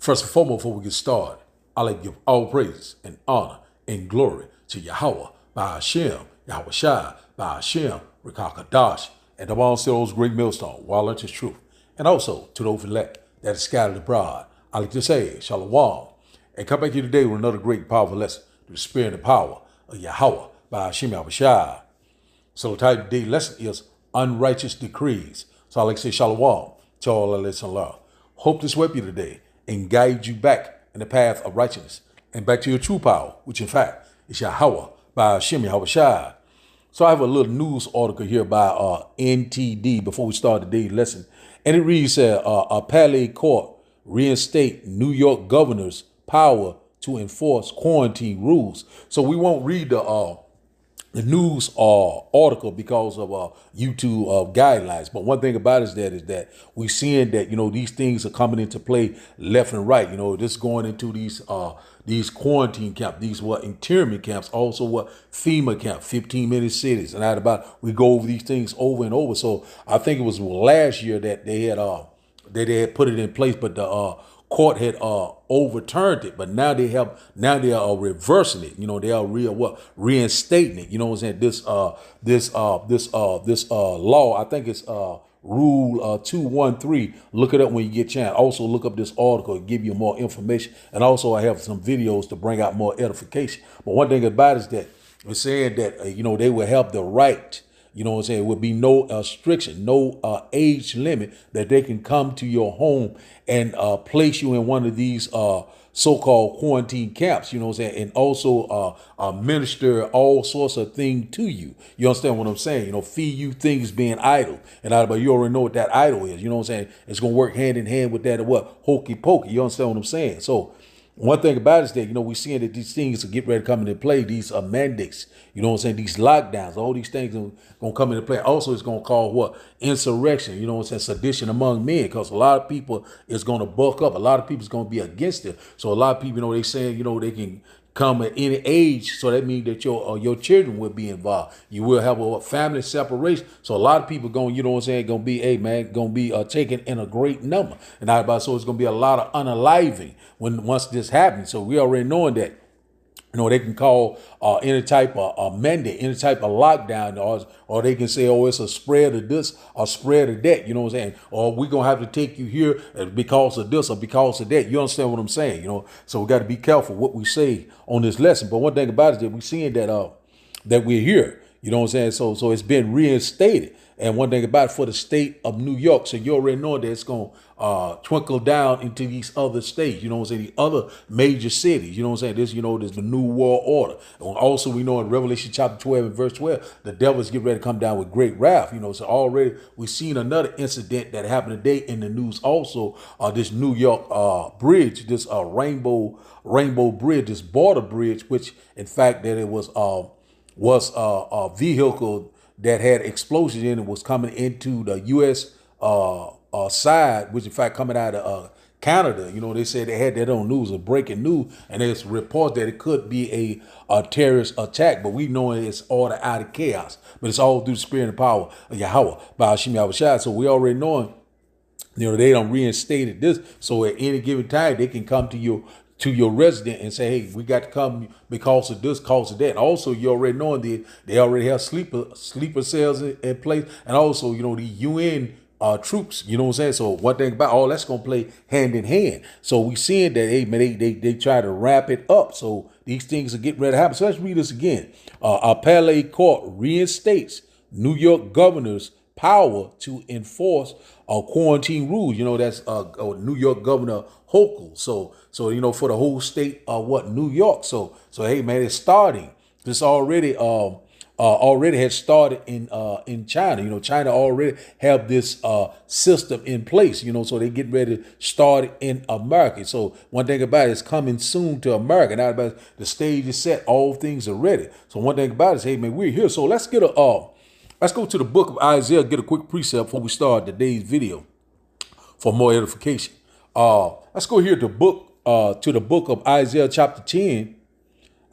First and foremost, before we get started, I like to give all praises and honor and glory to Yahweh, by Hashem, Yahweh Shai, by Hashem, Rekakadash, and the all those great millstones, while unto truth. And also to those elect that is scattered abroad. I like to say, Shalom, and come back here today with another great powerful lesson to the spirit and the power of Yahweh, by Hashem, Yahweh Shai. So the title of today's lesson is Unrighteous Decrees. So I like to say Shalom to all that listen love. Hope this will help you today and guide you back in the path of righteousness and back to your true power, which in fact is Yahweh, by Hashem, Yahweh Shai. So I have a little news article here by NTD before we start today's lesson. And it reads, a appellate court reinstate New York governor's power to enforce quarantine rules. So we won't read the news article because of YouTube guidelines. But one thing about it is that we're seeing that, these things are coming into play left and right. This going into these quarantine camps, these internment camps, also FEMA camp, 15-minute cities. And we go over these things over and over. So I think it was last year that they had put it in place, but the court had overturned it, but now they are reversing it. They are reinstating it. You know what I'm saying? This law, I think it's Rule 213. Look it up when you get a chance. Also look up this article and give you more information. And also I have some videos to bring out more edification. But one thing about it is that it's saying that they will have the right. You know what I'm saying? It would be no restriction, no age limit that they can come to your home and place you in one of these so-called quarantine camps, you know what I'm saying? And also minister all sorts of things to you. You understand what I'm saying? Feed you things being idle. And you already know what that idol is. You know what I'm saying? It's going to work hand in hand with that hokey pokey. You understand what I'm saying? So one thing about it is that, we're seeing that these things are getting ready to come into play. These mandates, you know what I'm saying? These lockdowns, all these things are going to come into play. Also, it's going to cause insurrection, you know what I'm saying? Sedition among men, because a lot of people is going to buck up. A lot of people is going to be against it. So a lot of people, they saying, they can come at any age. So that means that your children will be involved. You will have a family separation. So a lot of people going to be taken in a great number. And so it's going to be a lot of unaliving once this happens. So we already knowing that, they can call any type of mandate, any type of lockdown, or they can say, it's a spread of this or spread of that, you know what I'm saying? Or we're going to have to take you here because of this or because of that. You understand what I'm saying? So we got to be careful what we say on this lesson. But one thing about it is that we're seeing that we're here, you know what I'm saying? So it's been reinstated. And one thing about it for the state of New York, so you already know that it's going to twinkle down into these other states, you know what I'm saying, the other major cities, you know what I'm saying, there's the new world order. And also, we know in Revelation chapter 12 and verse 12, the devil's getting ready to come down with great wrath, so already we've seen another incident that happened today in the news also, this New York bridge, this Rainbow Bridge, this border bridge, which in fact that it was a vehicle that had explosions in it was coming into the U.S. Side, which in fact coming out of Canada. They said they had that on news, a breaking news, and there's reports that it could be a terrorist attack, but we know it's order out of chaos. But it's all through the spirit and power of Yahweh, by Hashem, Yahweh Shai. So we already knowing, they done reinstated this. So at any given time, they can come to your resident and say, hey, we got to come because of this, because of that. And also, you already know they already have sleeper cells in place. And also, the UN troops, you know what I'm saying? So one thing about all that's going to play hand in hand. So we seeing that, hey, man, they try to wrap it up. So these things are getting ready to happen. So let's read this again. Appellate court reinstates New York governor's power to enforce quarantine rules. That's New York Governor Hochul. So for the whole state of New York. So hey man, it's starting. This already had started in China. China already have this system in place. So they get ready to start it in America. So one thing about it is coming soon to America. Now about the stage is set, all things are ready. So one thing about it is, hey man, we're here. So let's go to the book of Isaiah, get a quick precept before we start today's video for more edification. Let's go here to the book of Isaiah chapter 10.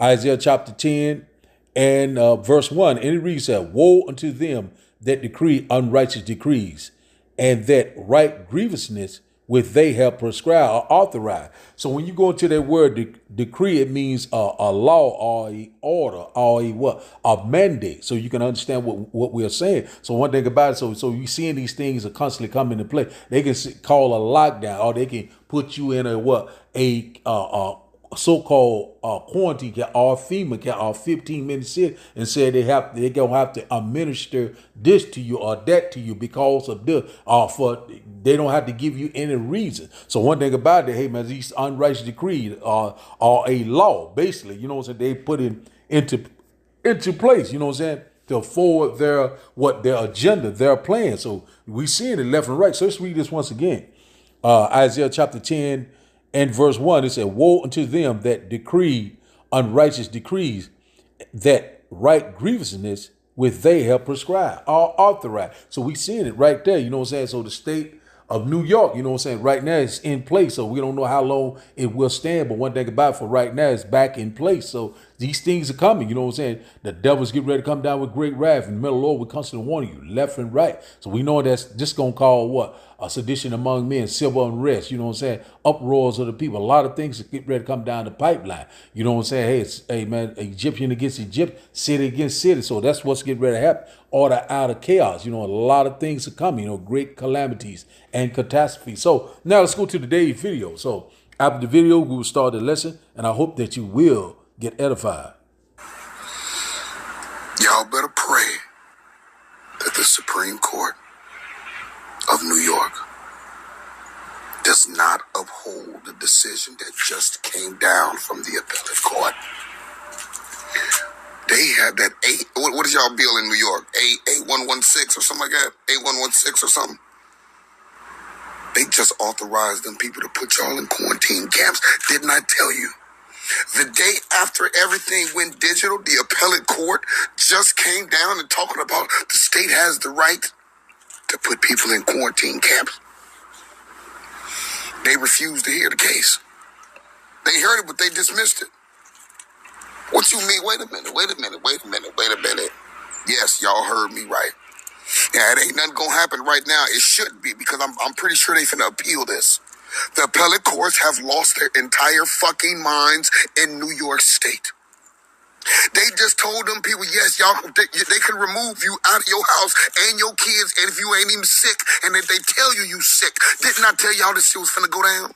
Isaiah chapter 10 and verse 1. And it reads that, woe unto them that decree unrighteous decrees, and that write grievousness which they have prescribed or authorized. So when you go into that word decree, it means a law or a order or a mandate. So you can understand what we're saying. So one thing about it, so you seeing these things are constantly coming into play. They can call a lockdown, or they can put you in a so-called quarantine or FEMA or 15-minute sit and said they're gonna have to administer this to you or that to you because of this, or for they don't have to give you any reason. So one thing about it, hey man, these unrighteous decrees are a law, basically, you know what I'm saying, they put into place, you know what I'm saying, to forward their agenda, their plan. So we seeing it left and right. So let's read this once again. Isaiah chapter 10 and verse 1, it said, woe unto them that decree unrighteous decrees, that right grievousness which they have prescribed or authorized. So we seeing it right there, you know what I'm saying? So the state of New York, you know what I'm saying, right now it's in place. So we don't know how long it will stand. But one thing about it, for right now, it's back in place. So these things are coming, you know what I'm saying? The devil's getting ready to come down with great wrath. And the middle of the Lord, we're constantly warning you left and right. So we know that's just going to cause what? A sedition among men, civil unrest, you know what I'm saying? Uproars of the people. A lot of things that get ready to come down the pipeline. You know what I'm saying? Hey man, Egyptian against Egypt, city against city. So that's what's getting ready to happen. Order out of chaos. You know, a lot of things are coming, you know, great calamities and catastrophes. So now let's go to today's video. So after the video, we will start the lesson, and I hope that you will get edified. Y'all better pray that the Supreme Court of New York does not uphold the decision that just came down from the appellate court. They have that what is y'all bill in New York? A116 or something like that? A116 or something? They just authorized them people to put y'all in quarantine camps. Didn't I tell you? The day after everything went digital, the appellate court just came down and talking about the state has the right to put people in quarantine camps. They refused to hear the case. They heard it, but they dismissed it. What you mean? Wait a minute. Yes, y'all heard me right. Yeah, it ain't nothing gonna happen right now. It shouldn't be, because I'm pretty sure they finna appeal this. The appellate courts have lost their entire fucking minds in New York State. They just told them people, yes, y'all, they can remove you out of your house and your kids, and if you ain't even sick, and if they tell you sick, didn't I tell y'all this shit was finna go down?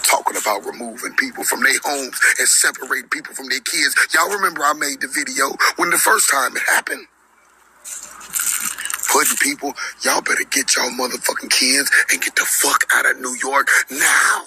Talking about removing people from their homes and separating people from their kids. Y'all remember I made the video when the first time it happened? Putting people, y'all better get y'all motherfucking kids and get the fuck out of New York now.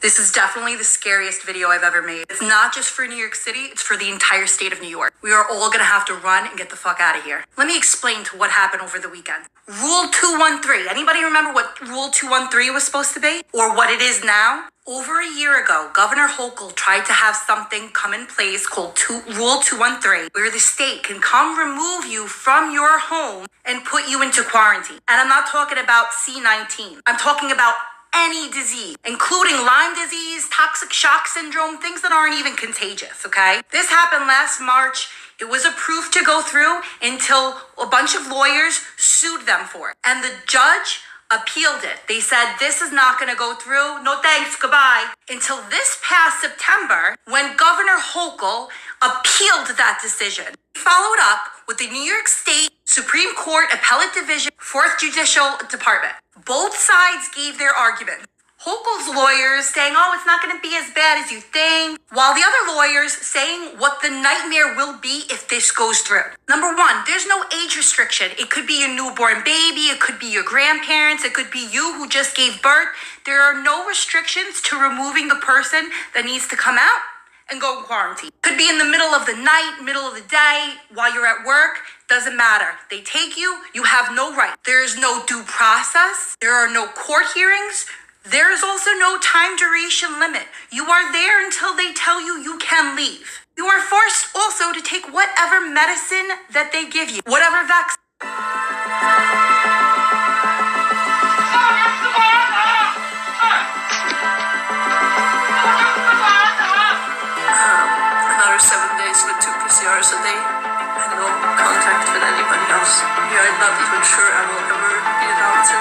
This is definitely the scariest video I've ever made. It's not just for New York City, it's for the entire state of New York. We are all gonna have to run and get the fuck out of here. Let me explain to what happened over the weekend. Rule 213. Anybody remember what Rule 213 was supposed to be? Or what it is now? Over a year ago, Governor Hochul tried to have something come in place called Rule 213, where the state can come remove you from your home and put you into quarantine. And I'm not talking about C-19. I'm talking about any disease, including Lyme disease, toxic shock syndrome, things that aren't even contagious, okay? This happened last March. It was approved to go through until a bunch of lawyers sued them for it. And the judge appealed it. They said, this is not going to go through. No thanks, goodbye. Until this past September, when Governor Hochul appealed that decision. He followed up with the New York State Supreme Court Appellate Division, 4th Judicial Department. Both sides gave their argument. Hochul's lawyers saying, oh, it's not going to be as bad as you think, while the other lawyers saying what the nightmare will be if this goes through. Number one, there's no age restriction. It could be your newborn baby, it could be your grandparents, it could be you who just gave birth. There are no restrictions to removing the person that needs to come out and go in quarantine. Could be in the middle of the night, middle of the day, while you're at work, doesn't matter. They take you, you have no right. There is no due process. There are no court hearings. There is also no time duration limit. You are there until they tell you you can leave. You are forced also to take whatever medicine that they give you, whatever vaccine. Another 7 days with 2 PCRs a day and no contact with anybody else. We are not even sure I will ever be allowed to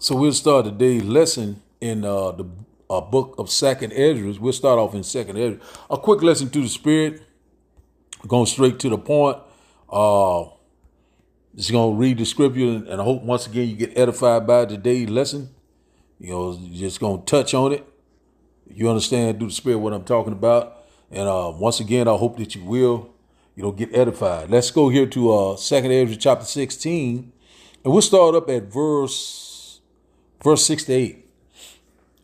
So we'll start today's lesson in the book of Second Ezra. We'll start off in Second Ezra. A quick lesson through the Spirit, going straight to the point. Just going to read the scripture, and I hope once again you get edified by today's lesson. You know, just going to touch on it. You understand through the Spirit what I'm talking about. And once again, I hope that you will, get edified. Let's go here to Second Ezra chapter 16, and we'll start up at verse 6 to 8.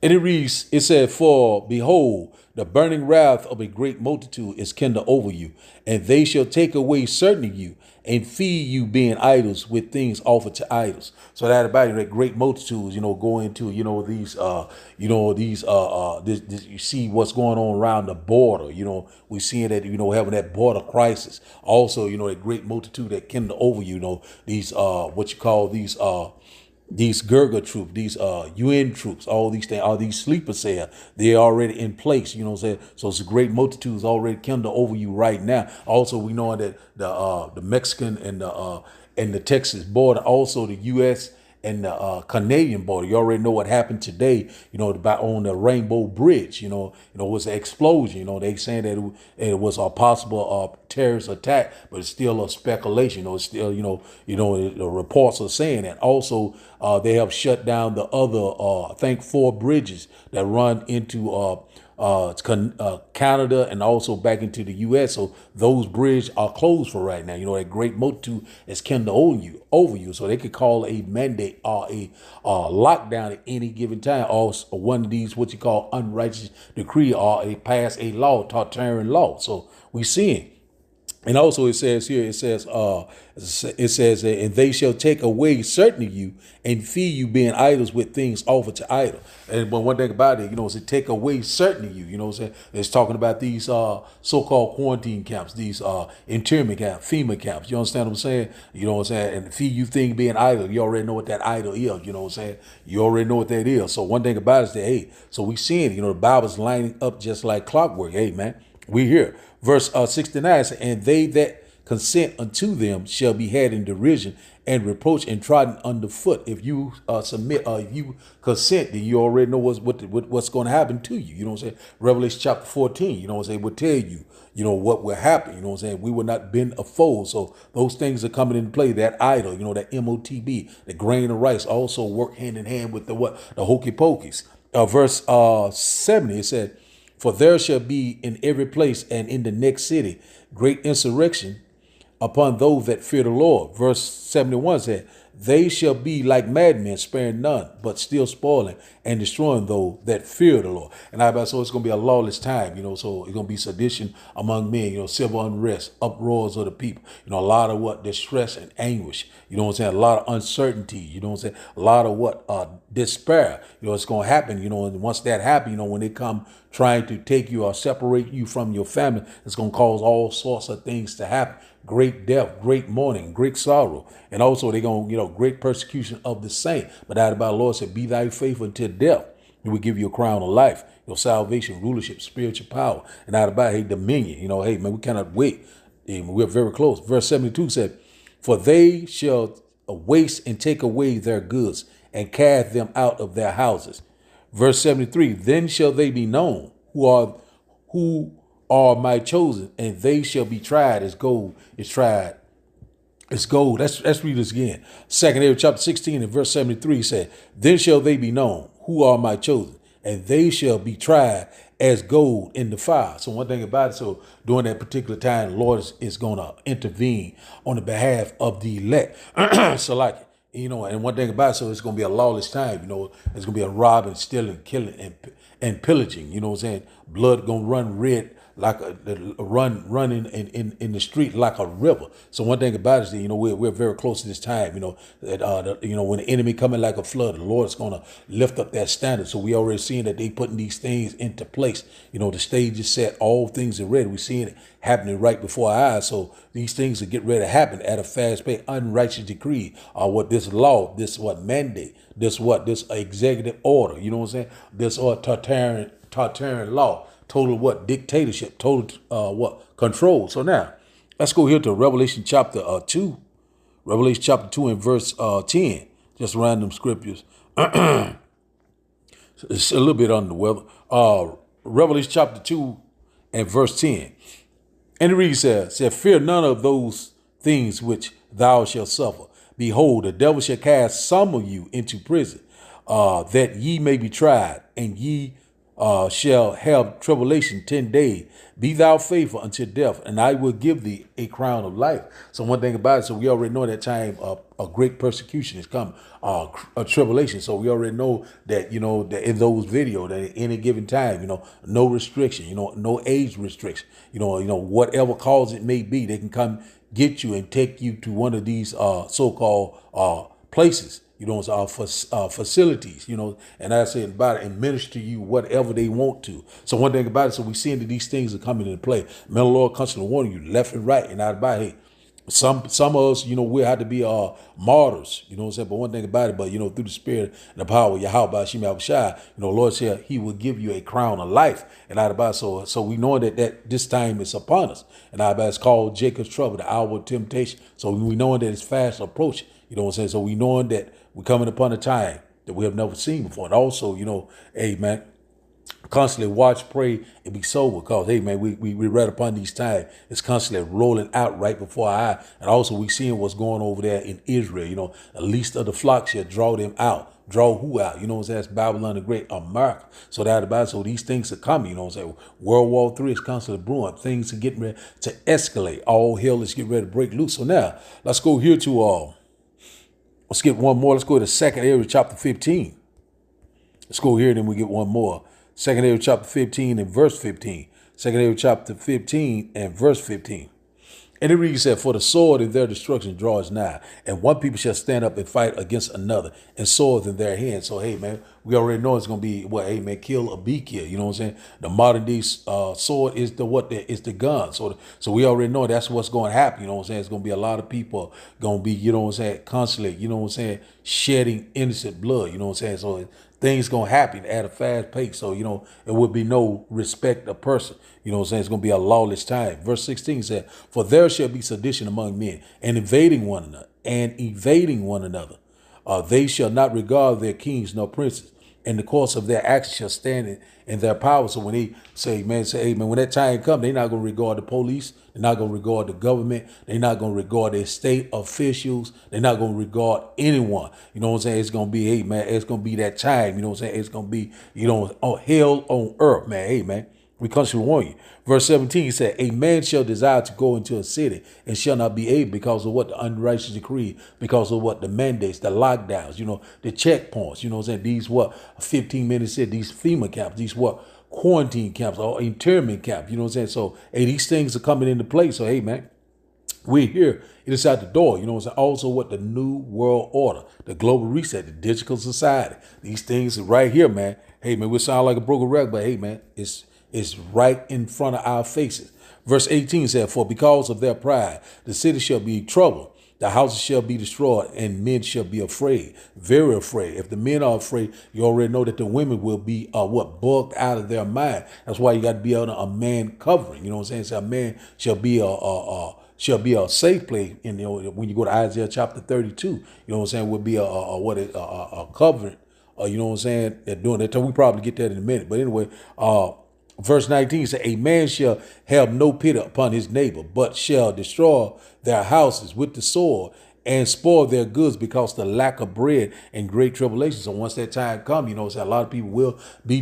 And it reads, it said, "For behold, the burning wrath of a great multitude is kindled over you, and they shall take away certain of you, and feed you, being idols, with things offered to idols." So that about it, that great multitudes, go into, these, this, you see what's going on around the border. We seeing that, having that border crisis. Also, that great multitude that kindled over you, these, what you call these Gurga troops, these UN troops, all these things, all these sleeper cells, they're already in place, what I'm saying? So it's a great multitudes already kindled over you right now. Also, we know that the Mexican and the Texas border, also the U.S. and the Canadian border. You already know what happened today, about on the Rainbow Bridge, it was an explosion. They saying that it was a possible terrorist attack, but it's still a speculation. It's still, the reports are saying that. Also, they have shut down the other, I think 4 bridges that run into Canada and also back into the U.S. So those bridges are closed for right now. That great multitude is kindled over you. So they could call a mandate or a lockdown at any given time, or one of these what you call unrighteous decree, or pass a law, Tartarian law. So we seeing. And also it says here, and they shall take away certain of you and feed you, being idols, with things offered to idol. And but one thing about it, is to take away certain of you, it's talking about these so-called quarantine camps, these internment camps, FEMA camps. You understand what I'm saying? And feed you things being idol. You already know what that idol is, You already know what that is. So one thing about it is that, hey, so we seeing, the Bible's lining up just like clockwork. Hey, man, we here. Verse 69 says, "And they that consent unto them shall be had in derision and reproach and trodden underfoot." If you submit, if you consent, then you already know what's going to happen to you. You know what I'm saying? Revelation chapter 14, will tell you, what will happen. We will not bend a fold. So those things are coming into play. That idol, that MOTB, the grain of rice, also work hand in hand with the hokey pokeys. Verse 70, it said, "For there shall be in every place and in the next city great insurrection upon those that fear the Lord." Verse 71 said, "They shall be like madmen, sparing none, but still spoiling and destroying those that fear the Lord." And so it's going to be a lawless time, so it's going to be sedition among men, civil unrest, uproars of the people, a lot of distress and anguish, a lot of uncertainty, a lot of despair, it's going to happen, and once that happens, when they come trying to take you or separate you from your family, it's going to cause all sorts of things to happen. Great death, great mourning, great sorrow. And also they're going to, great persecution of the saint. But that about the Lord said, "Be thy faithful until death. He will give you a crown of life, salvation, rulership, spiritual power." And that about, hey, dominion. Hey, man, we cannot wait. And we're very close. Verse 72 said, "For they shall waste and take away their goods and cast them out of their houses." Verse 73, "Then shall they be known who are my chosen, and they shall be tried as gold is tried as gold." Let's read this again. Second Ezra chapter 16 and verse 73 said, "Then shall they be known who are my chosen, and they shall be tried as gold in the fire." So one thing about it, so during that particular time, the Lord is going to intervene on the behalf of the elect. So like, and one thing about it, so it's going to be a lawless time, it's going to be a robbing, stealing, killing, and pillaging, blood going to run red like running in the street like a river. So one thing about it is that, we're very close to this time, that when the enemy coming like a flood, the Lord's going to lift up that standard. So we already seeing that they putting these things into place. The stage is set, all things are ready. We're seeing it happening right before our eyes. So these things are getting ready to happen at a fast pace. Unrighteous decree, or this law, this mandate, this executive order, this Tartarian law. Total dictatorship, total control. So now let's go here to Revelation chapter 2 and verse 10. just random scriptures. It's a little bit under the weather. Revelation chapter 2 and verse 10. And it reads, said, fear none of those things which thou shalt suffer. Behold, the devil shall cast some of you into prison, that ye may be tried, and ye shall have tribulation 10 days. Be thou faithful until death, and I will give thee a crown of life. So one thing about it, so we already know that time a great persecution is coming, a tribulation. So we already know that, that in those videos, that at any given time, no restriction, no age restriction, whatever cause it may be, they can come get you and take you to one of these so-called places, facilities, and I said about it, and minister to you whatever they want to. So one thing about it, so we seeing that these things are coming into play. May the Lord constantly warning you left and right, and out about, hey, some of us, we'll have to be martyrs, But one thing about it, but through the spirit and the power of Yahweh, Lord said he will give you a crown of life, and out about so we know that this time is upon us, and out about it's called Jacob's trouble, the hour of temptation. So we know that it's fast approaching, So we knowing that we're coming upon a time that we have never seen before, and also, hey man, constantly watch, pray, and be sober, because hey man, we read upon these times. It's constantly rolling out right before our eye, and also we seeing what's going over there in Israel. The least of the flock shall draw them out. Draw who out? That's Babylon the Great, America. So that about so these things are coming. World War III is constantly brewing. Things are getting ready to escalate. All hell is getting ready to break loose. So now let's go here to let's get one more. Let's go to 2nd Area chapter 15. Let's go here, then we get one more. 2nd Area chapter 15 and verse 15. 2nd Area chapter 15 and verse 15. And it reads that, for the sword in their destruction draws nigh, and one people shall stand up and fight against another, and swords in their hands. So, hey, man, we already know it's going to be, hey, man, kill or be killed. The modern day sword is is the gun. So we already know that's what's going to happen. It's going to be a lot of people going to be, constantly, shedding innocent blood. So things going to happen at a fast pace. So, it would be no respect of person. It's going to be a lawless time. Verse 16 said, for there shall be sedition among men, and evading one another. They shall not regard their kings nor princes. And the course of their actions shall stand in their power. So when they say, hey, man, when that time comes, they're not going to regard the police. They're not going to regard the government. They're not going to regard their state officials. They're not going to regard anyone. It's going to be, hey, man, it's going to be that time. It's going to be, hell on earth, man. Hey, man. We constantly warn you. Verse 17 said, a man shall desire to go into a city and shall not be able, because of what the unrighteous decree, because of what the mandates, the lockdowns, the checkpoints, these 15 minutes said, these FEMA camps, these quarantine camps or internment camps, So, hey, these things are coming into play. So, hey, man, we're here. It is at the door. Also what the new world order, the global reset, the digital society, these things are right here, man. Hey, man, we sound like a broken record, but hey, man, it's right in front of our faces. Verse 18 said, for because of their pride, the city shall be troubled, the houses shall be destroyed, and men shall be afraid, very afraid. If the men are afraid, you already know that the women will be bugged out of their mind. That's why you got to be on a man covering. So a man shall be a safe place. And when you go to Isaiah chapter 32, will be a covering. They're doing that. We probably get that in a minute. But anyway, verse 19 says, a man shall have no pity upon his neighbor, but shall destroy their houses with the sword and spoil their goods, because of the lack of bread and great tribulation. So once that time comes, a lot of people will be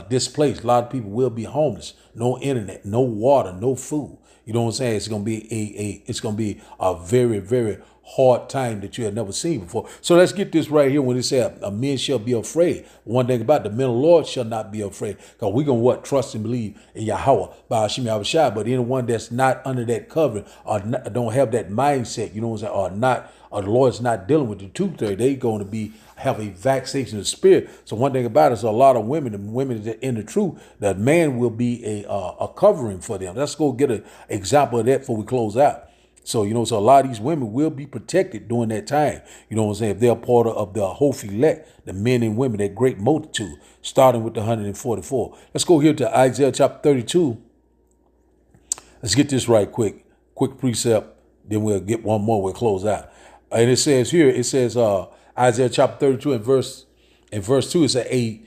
displaced. A lot of people will be homeless. No internet, no water, no food. It's going to be a very, very hard time that you have never seen before. So let's get this right here when it says a men shall be afraid. One thing about the men of the Lord shall not be afraid, because we're going to trust and believe in Yahweh by Hashem Yahushua. But anyone that's not under that covering or don't have that mindset, or the Lord's not dealing with the truth there, they going to have a vexation of spirit. So one thing about it is a lot of women that in the truth, that man will be a covering for them. Let's go get an example of that before we close out. So, so a lot of these women will be protected during that time. If they're part of the Hof elect, the men and women, that great multitude, starting with the 144. Let's go here to Isaiah chapter 32. Let's get this right quick. Quick precept. Then we'll get one more. We'll close out. And it says here, Isaiah chapter 32 and verse 2, it says,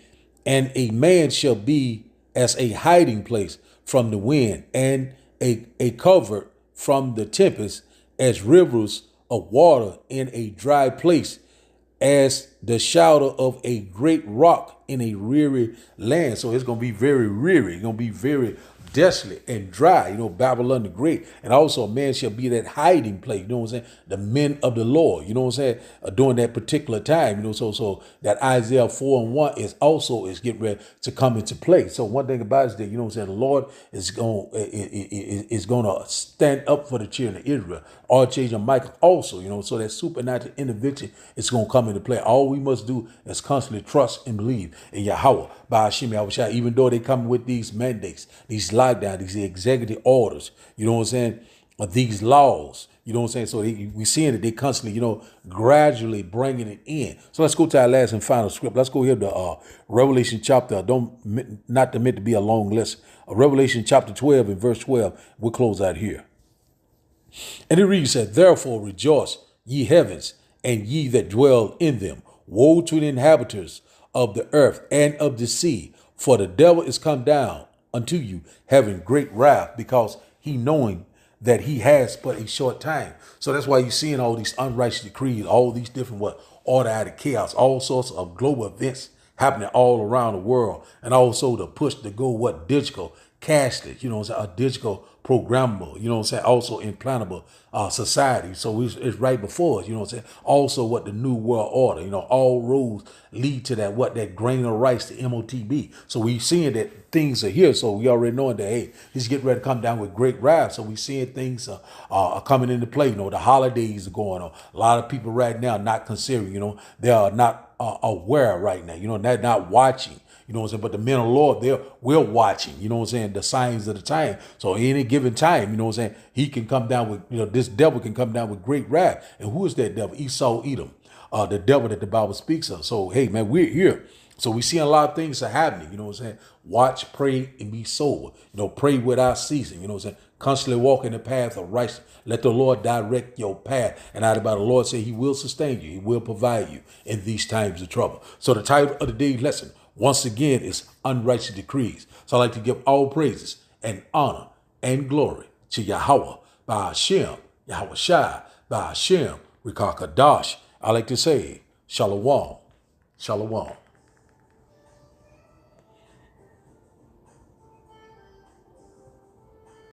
and a man shall be as a hiding place from the wind, and a covert from the tempest, as rivers of water in a dry place, as the shadow of a great rock in a weary land. So it's going to be very weary. It's going to be very desolate and dry, Babylon the Great. And also a man shall be that hiding place, you know what I'm saying? The men of the Lord, you know what I'm saying? During that particular time, so that Isaiah 4:1 is getting ready to come into play. So one thing about it is that, you know what I'm saying? The Lord is going to stand up for the children of Israel. Archangel Michael also, so that supernatural intervention is going to come into play. All we must do is constantly trust and believe in Yahweh, by Hashem Yahushua, even though they come with these mandates, these lockdowns, these executive orders, you know what I'm saying, these laws, you know what I'm saying. So we seeing that they constantly, gradually bringing it in. So let's go to our last and final script. Let's go here to Revelation chapter, not meant to be a long list. Revelation chapter 12 and verse 12. We'll close out here. And it reads that, therefore rejoice, ye heavens, and ye that dwell in them. Woe to the inhabitants of the earth and of the sea, for the devil is come down unto you, having great wrath, because he knowing that he has but a short time. So that's why you're seeing all these unrighteous decrees, all these different order out of chaos, all sorts of global events happening all around the world, and also the push to go digital, cashless, a digital programmable, also implantable society. So it's right before us, also what the new world order, all roads lead to that grain of rice, the MOTB. So we seeing that things are here. So we already knowing that, hey, he's getting ready to come down with great wrath. So we seeing things are coming into play. The holidays are going on. A lot of people right now not considering, they are not aware right now, they're not watching. You know what I'm saying? But the men of the Lord, we're watching, the signs of the time. So any given time, he can come down with, this devil can come down with great wrath. And who is that devil? Esau, Edom, the devil that the Bible speaks of. So, hey, man, we're here. So we see a lot of things are happening, Watch, pray, and be sober. Pray without ceasing, Constantly walk in the path of righteousness. Let the Lord direct your path. And out about the Lord say he will sustain you. He will provide you in these times of trouble. So the title of the day's lesson, once again, is Unrighteous Decrees. So I'd like to give all praises and honor and glory to Yahweh, by Hashem, Yahweh Shai, by Hashem, Rikakadash. I like to say, Shalom, Shalom.